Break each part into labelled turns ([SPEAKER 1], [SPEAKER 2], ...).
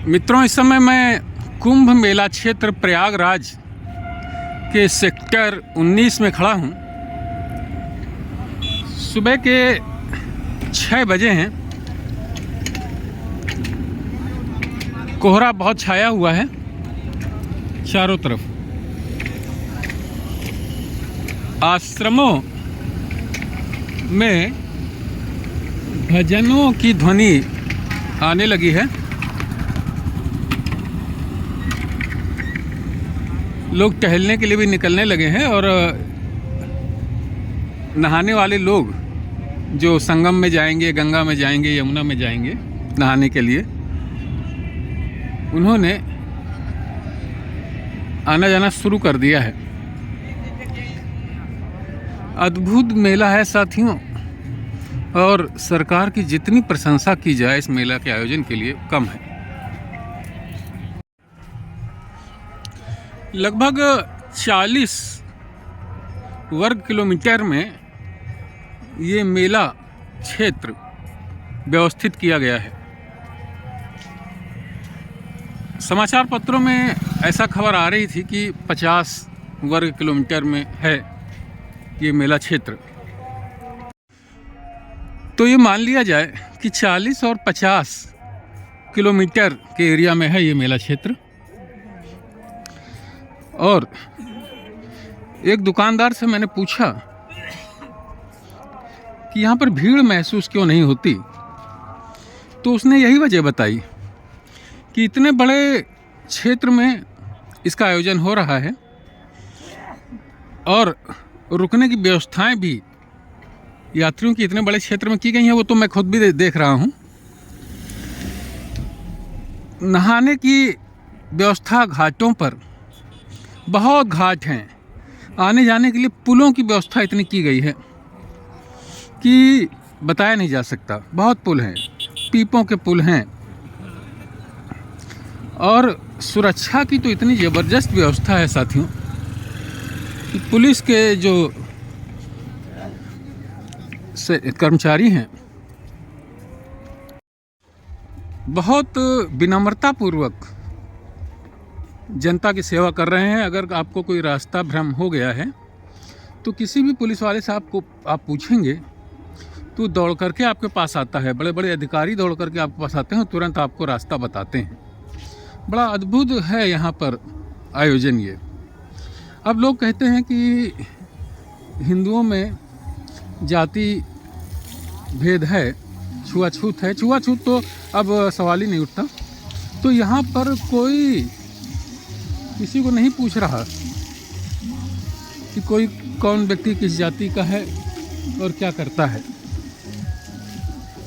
[SPEAKER 1] मित्रों, इस समय मैं कुंभ मेला क्षेत्र प्रयागराज के सेक्टर 19 में खड़ा हूँ। सुबह के 6 बजे हैं। कोहरा बहुत छाया हुआ है चारों तरफ। आश्रमों में भजनों की ध्वनि आने लगी है। लोग टहलने के लिए भी निकलने लगे हैं और नहाने वाले लोग जो संगम में जाएंगे, गंगा में जाएंगे, यमुना में जाएंगे नहाने के लिए, उन्होंने आना जाना शुरू कर दिया है। अद्भुत मेला है साथियों, और सरकार की जितनी प्रशंसा की जाए इस मेला के आयोजन के लिए कम है। लगभग 40 वर्ग किलोमीटर में ये मेला क्षेत्र व्यवस्थित किया गया है। समाचार पत्रों में ऐसा खबर आ रही थी कि 50 वर्ग किलोमीटर में है ये मेला क्षेत्र। तो ये मान लिया जाए कि 40 और 50 किलोमीटर के एरिया में है ये मेला क्षेत्र। और एक दुकानदार से मैंने पूछा कि यहाँ पर भीड़ महसूस क्यों नहीं होती, तो उसने यही वजह बताई कि इतने बड़े क्षेत्र में इसका आयोजन हो रहा है और रुकने की व्यवस्थाएं भी यात्रियों की इतने बड़े क्षेत्र में की गई हैं। वो तो मैं खुद भी देख रहा हूँ। नहाने की व्यवस्था घाटों पर, बहुत घाट हैं, आने जाने के लिए पुलों की व्यवस्था इतनी की गई है कि बताया नहीं जा सकता। बहुत पुल हैं, पीपों के पुल हैं, और सुरक्षा की तो इतनी ज़बरदस्त व्यवस्था है साथियों कि पुलिस के जो कर्मचारी हैं बहुत विनम्रतापूर्वक जनता की सेवा कर रहे हैं। अगर आपको कोई रास्ता भ्रम हो गया है तो किसी भी पुलिस वाले साहब को आप पूछेंगे तो दौड़ करके आपके पास आता है। बड़े बड़े अधिकारी दौड़ करके आपके पास आते हैं, तुरंत आपको रास्ता बताते हैं। बड़ा अद्भुत है यहाँ पर आयोजन ये। अब लोग कहते हैं कि हिंदुओं में जाति भेद है, छुआछूत है। छुआछूत तो अब सवाल ही नहीं उठता। तो यहाँ पर कोई किसी को नहीं पूछ रहा कि कोई कौन व्यक्ति किस जाति का है और क्या करता है।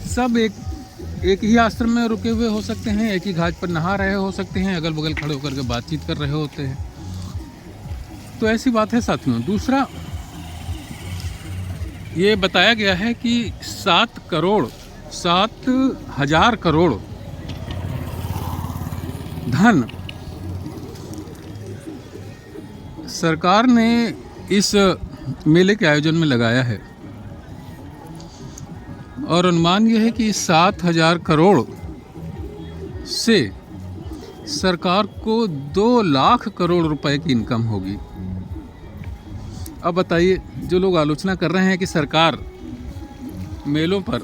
[SPEAKER 1] सब एक ही आश्रम में रुके हुए हो सकते हैं, एक ही घाट पर नहा रहे हो सकते हैं, अगल बगल खड़े होकर के बातचीत कर रहे होते हैं। तो ऐसी बात है साथियों। दूसरा, ये बताया गया है कि 7,000 करोड़ धन सरकार ने इस मेले के आयोजन में लगाया है, और अनुमान यह है कि 7,000 करोड़ से सरकार को 2 लाख करोड़ रुपए की इनकम होगी। अब बताइए, जो लोग आलोचना कर रहे हैं कि सरकार मेलों पर,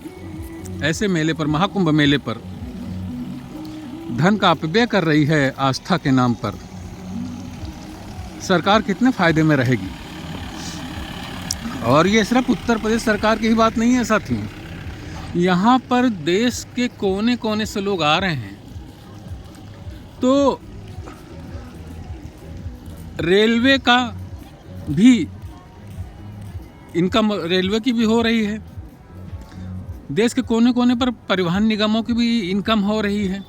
[SPEAKER 1] ऐसे मेले पर, महाकुंभ मेले पर धन का अपव्यय कर रही है आस्था के नाम पर, सरकार कितने फायदे में रहेगी। और ये सिर्फ उत्तर प्रदेश सरकार की ही बात नहीं है साथियों। यहाँ पर देश के कोने कोने से लोग आ रहे हैं। तो रेलवे का भी इनकम, रेलवे की भी हो रही है। देश के कोने कोने पर परिवहन निगमों की भी इनकम हो रही है।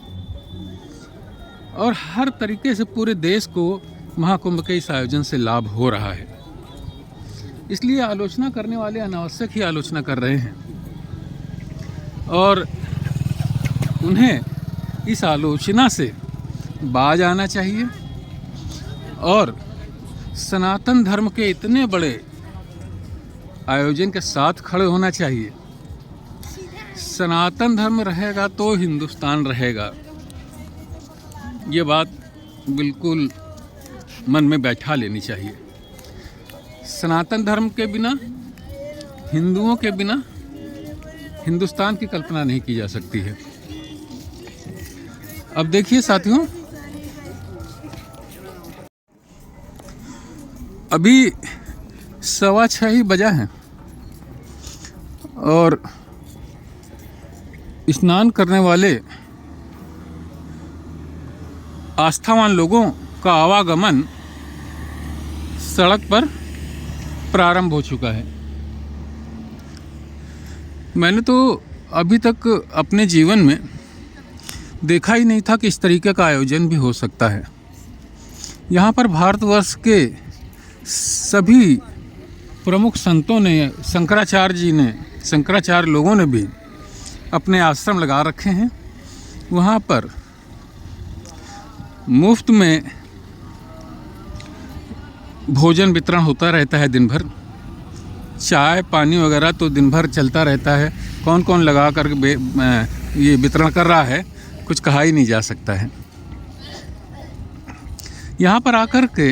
[SPEAKER 1] और हर तरीके से पूरे देश को महाकुंभ के इस आयोजन से लाभ हो रहा है। इसलिए आलोचना करने वाले अनावश्यक ही आलोचना कर रहे हैं, और उन्हें इस आलोचना से बाज आना चाहिए और सनातन धर्म के इतने बड़े आयोजन के साथ खड़े होना चाहिए। सनातन धर्म रहेगा तो हिंदुस्तान रहेगा। ये बात बिल्कुल मन में बैठा लेनी चाहिए। सनातन धर्म के बिना, हिंदुओं के बिना हिंदुस्तान की कल्पना नहीं की जा सकती है। अब देखिए साथियों, अभी 6:15 ही बजा है और स्नान करने वाले आस्थावान लोगों का आवागमन सड़क पर प्रारंभ हो चुका है। मैंने तो अभी तक अपने जीवन में देखा ही नहीं था कि इस तरीके का आयोजन भी हो सकता है। यहाँ पर भारतवर्ष के सभी प्रमुख संतों ने, शंकराचार्य जी ने, शंकराचार्य लोगों ने भी अपने आश्रम लगा रखे हैं। वहाँ पर मुफ्त में भोजन वितरण होता रहता है दिन भर। चाय पानी वगैरह तो दिन भर चलता रहता है। कौन कौन लगा कर ये वितरण कर रहा है, कुछ कहा ही नहीं जा सकता है। यहाँ पर आकर के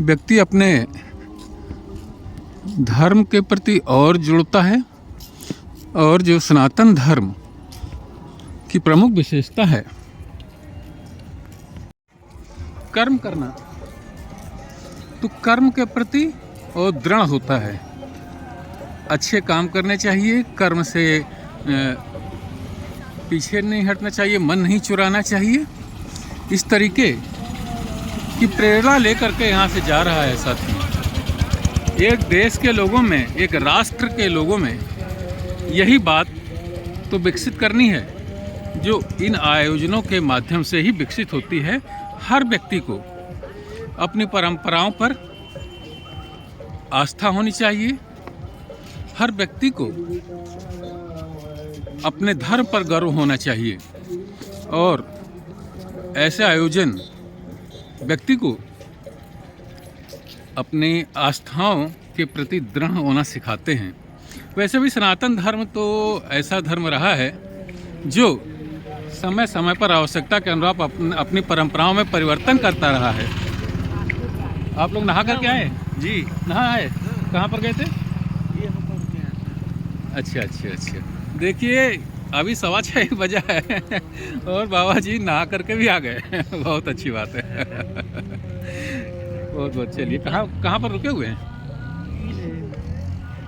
[SPEAKER 1] व्यक्ति अपने धर्म के प्रति और जुड़ता है, और जो सनातन धर्म की प्रमुख विशेषता है कर्म करना, तो कर्म के प्रति और दृढ़ होता है। अच्छे काम करने चाहिए, कर्म से पीछे नहीं हटना चाहिए, मन नहीं चुराना चाहिए। इस तरीके की प्रेरणा लेकर के यहाँ से जा रहा है साथी। एक देश के लोगों में, एक राष्ट्र के लोगों में यही बात तो विकसित करनी है जो इन आयोजनों के माध्यम से ही विकसित होती है। हर व्यक्ति को अपनी परंपराओं पर आस्था होनी चाहिए। हर व्यक्ति को अपने धर्म पर गर्व होना चाहिए, और ऐसे आयोजन व्यक्ति को अपनी आस्थाओं के प्रति दृढ़ होना सिखाते हैं। वैसे भी सनातन धर्म तो ऐसा धर्म रहा है जो समय समय पर आवश्यकता के अनुरूप अपनी परंपराओं में परिवर्तन करता रहा है। आप लोग नहा करके आए?
[SPEAKER 2] जी
[SPEAKER 1] नहा आए। कहाँ पर गए थे?
[SPEAKER 2] ये हम पर के हैं।
[SPEAKER 1] अच्छा। देखिए अभी 6:15 बजा है और बाबा जी नहा करके भी आ गए। बहुत अच्छी बात है। बहुत चलिए, कहाँ पर रुके हुए हैं?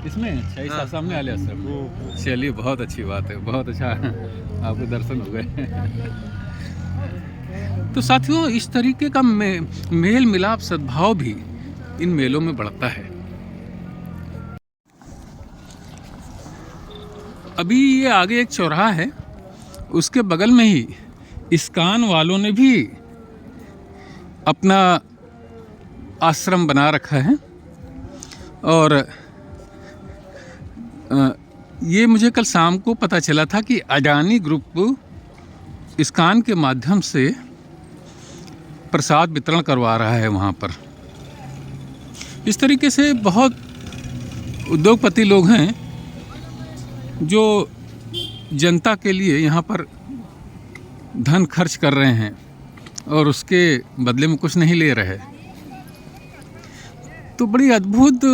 [SPEAKER 1] इसमें? अच्छा, इस सामने वाले आश्रम। चलिए, बहुत अच्छी बात है, बहुत अच्छा आपके दर्शन हो गए। तो साथियों, इस तरीके का मेल मिलाप, सद्भाव भी इन मेलों में बढ़ता है। अभी ये आगे एक चौराहा है, उसके बगल में ही इस्कॉन वालों ने भी अपना आश्रम बना रखा है। और ये मुझे कल शाम को पता चला था कि अडानी ग्रुप इस्कॉन के माध्यम से प्रसाद वितरण करवा रहा है वहाँ पर। इस तरीके से बहुत उद्योगपति लोग हैं जो जनता के लिए यहाँ पर धन खर्च कर रहे हैं और उसके बदले में कुछ नहीं ले रहे। तो बड़ी अद्भुत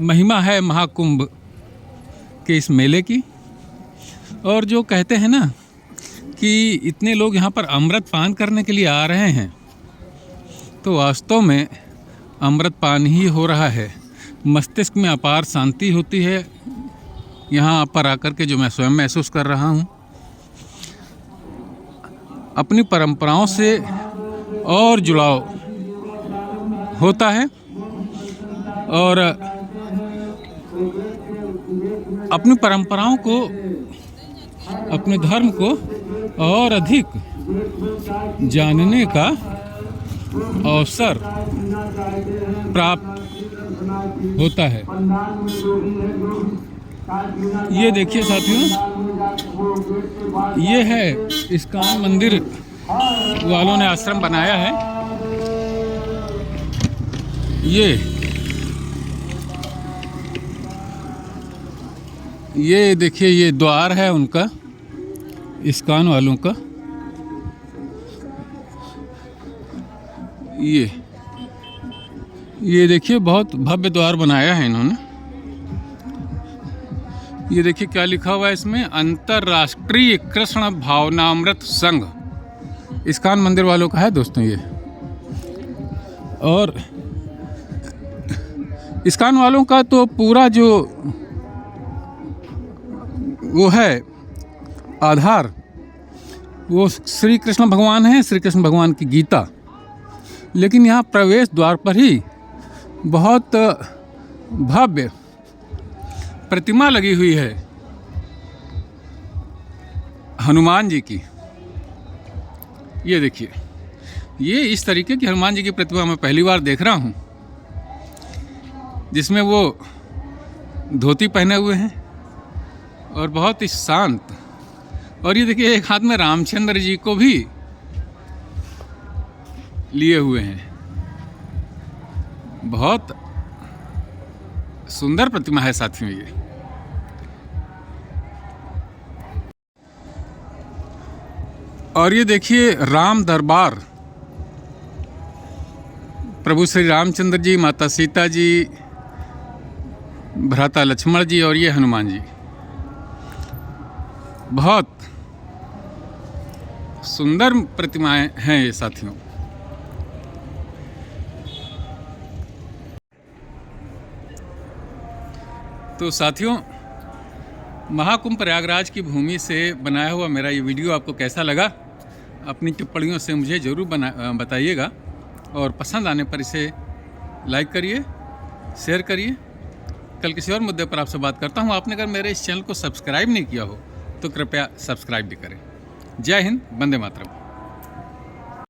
[SPEAKER 1] महिमा है महाकुंभ के इस मेले की। और जो कहते हैं ना कि इतने लोग यहाँ पर अमृत पान करने के लिए आ रहे हैं, तो वास्तव में अमृत पान ही हो रहा है। मस्तिष्क में अपार शांति होती है यहाँ पर आकर के, जो मैं स्वयं महसूस कर रहा हूँ। अपनी परंपराओं से और जुड़ाव होता है और अपनी परंपराओं को, अपने धर्म को और अधिक जानने का अवसर प्राप्त होता है। ये देखिए साथियों, ये है इस्कॉन मंदिर वालों ने आश्रम बनाया है। ये देखिए, ये द्वार है उनका, इस्कॉन वालों का। ये देखिए बहुत भव्य द्वार बनाया है इन्होंने। ये देखिए क्या लिखा हुआ है इसमें, अंतर्राष्ट्रीय कृष्ण भावनामृत संघ, इस्कॉन मंदिर वालों का है दोस्तों ये। और इस्कॉन वालों का तो पूरा जो वो है आधार, वो श्री कृष्ण भगवान है, श्री कृष्ण भगवान की गीता। लेकिन यहाँ प्रवेश द्वार पर ही बहुत भव्य प्रतिमा लगी हुई है हनुमान जी की। ये देखिए, ये इस तरीके की हनुमान जी की प्रतिमा मैं पहली बार देख रहा हूँ, जिसमें वो धोती पहने हुए हैं और बहुत ही शांत। और ये देखिए एक हाथ में रामचंद्र जी को भी लिए हुए हैं। बहुत सुंदर प्रतिमा है साथियों ये। और ये देखिए राम दरबार, प्रभु श्री रामचंद्र जी, माता सीता जी, भ्राता लक्ष्मण जी और ये हनुमान जी। बहुत सुंदर प्रतिमाएं हैं ये साथियों। तो साथियों, महाकुंभ प्रयागराज की भूमि से बनाया हुआ मेरा ये वीडियो आपको कैसा लगा, अपनी टिप्पणियों से मुझे ज़रूर बताइएगा। और पसंद आने पर इसे लाइक करिए, शेयर करिए। कल किसी और मुद्दे पर आपसे बात करता हूँ। आपने अगर मेरे इस चैनल को सब्सक्राइब नहीं किया हो तो कृपया सब्सक्राइब भी करें। जय हिंद, वंदे मातरम।